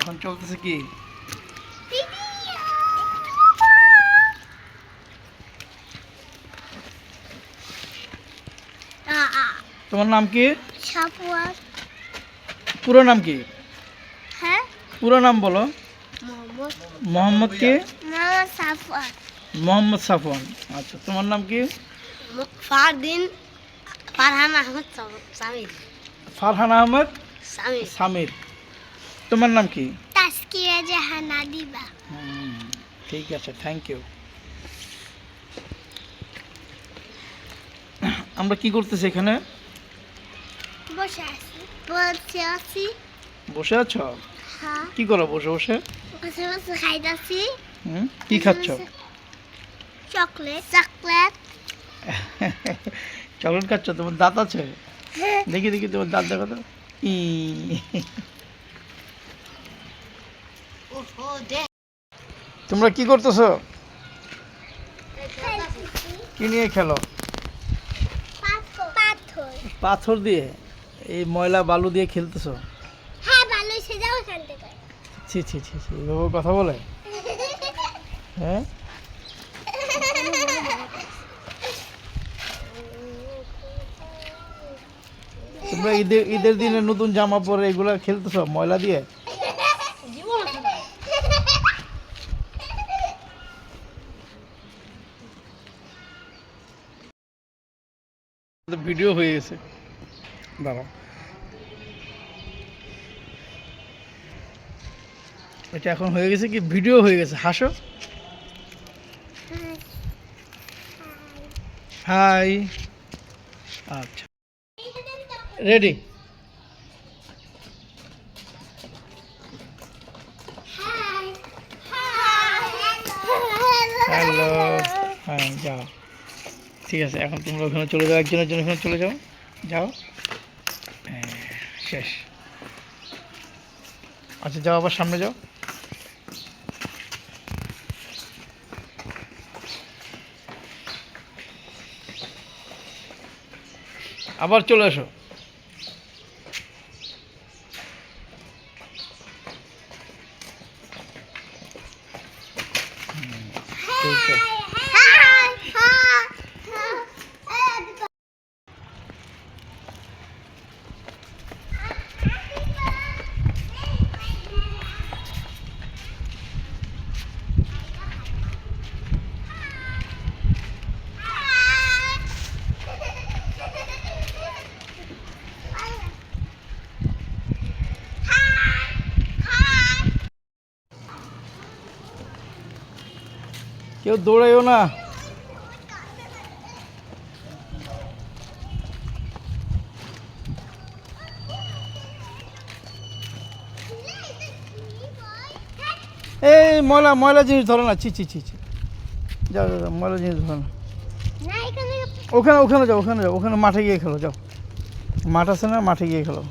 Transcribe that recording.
এখন চলতেছে কি? তোমার নাম কি? সাফওয়ান। পুরো নাম কি? হ্যাঁ, পুরো নাম বলো। মোহাম্মদ। মোহাম্মদ কি? মোহাম্মদ সাফওয়ান। মোহাম্মদ সাফওয়ান। আচ্ছা, তোমার নাম কি? ফারহান আহমেদ সামির। ফারহান আহমেদ সামির। সামির। তোমার নাম কি? তাসকিয়া জাহান আদিবা। ঠিক আছে, থ্যাংক ইউ। আমরা কি করতেছি এখানে? বসে আছি। বসে আছি। বসে আছো? হ্যাঁ। কি করো বসে বসে? বসে বসে খাইতাছি। কি খাচ্ছ? চকলেট। চকলেট। চকলেট খাচ্ছ? তোমার দাঁত আছে? দেখি দেখি তোমার দাঁত দেখো তো। তোমরা কি করতেছো? কি নিয়ে খেলো? পাথর। পাথর দিয়ে? এই ময়লা বালু দিয়ে খেলতেছো? হ্যাঁ, ভালো সেটাও খেলতে পারে। ছি ছি ছি ছি, এভাবে কথা বলে? হ্যাঁ, তোমরা ঈদের দিনে নতুন জামা পরে এগুলা খেলতেছো ময়লা দিয়ে? ভিডিও হয়ে গেছে, দাঁড়াও। এটা এখন হয়ে গেছে কি, ভিডিও হয়ে গেছে। হাসো। হাই। আচ্ছা, রেডি? হ্যালো। হ্যাঁ, যাও। ঠিক আছে, এখন তোমরা ওখানে চলে যাও, একজনের জন্য ওখানে চলে যাও। যাও। হ্যাঁ, শেষ। আচ্ছা, যাও, আবার সামনে যাও। আবার চলে এসো। ঠিক আছে। কেউ দৌড়াইও না। এই ময়লা ময়লা জিনিস ধরো না। ছি ছি ছি ছি, যাও যাও যাও, ময়লা জিনিস ধরো না। ওখানে ওখানে যাও, ওখানে যাও, ওখানে মাঠে গিয়ে খেলো। যাও, মাঠ আছে না, মাঠে গিয়ে খেলো।